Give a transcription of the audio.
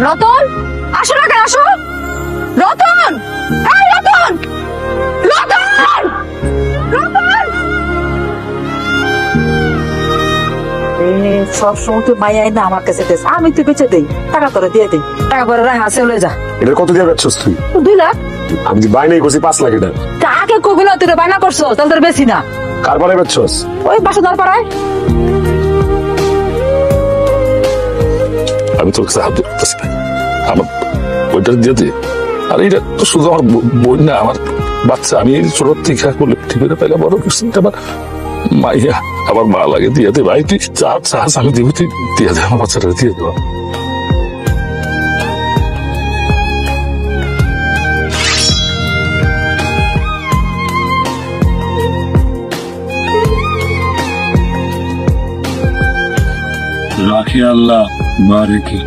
রতন, আসো না কেন, আসো। রতন, এই রতন, রতন, রতন। সব সময় তো মাইয়াই না আমার কাছে দেশ, আমি তো বেঁচে দেই, টাকা তোরা দিয়ে দেই, টাকা করে রাখা চলে যা। এটা কত দিয়ে বেচছস তুই? 2 লাখ। আমি যে বাইনাই করছি 5 লাখ এটা। তা আগে কবি না, তুই বায়না করছো, তাহলে তোর বেশি না। কার বারে বেচছস? ওই বাসুদার পাড়ায়। আমি তোর কাছে হাত ধরতেছি না, আমার ওইটা দিয়ে দে। আর এটা তো শুধু আমার বোন না, আমার বাচ্চা। আমি ছোট থেকে করলে ঠিক করে পাইলে বড় করছি, আমার মাইয়া আমার মা লাগে, দিয়ে দে ভাই। তুই যা চাস আমি দিব, তুই দিয়ে দে, আমার বাচ্চাটা দিয়ে দেবো। রাখি আল্লাহ বারেকি।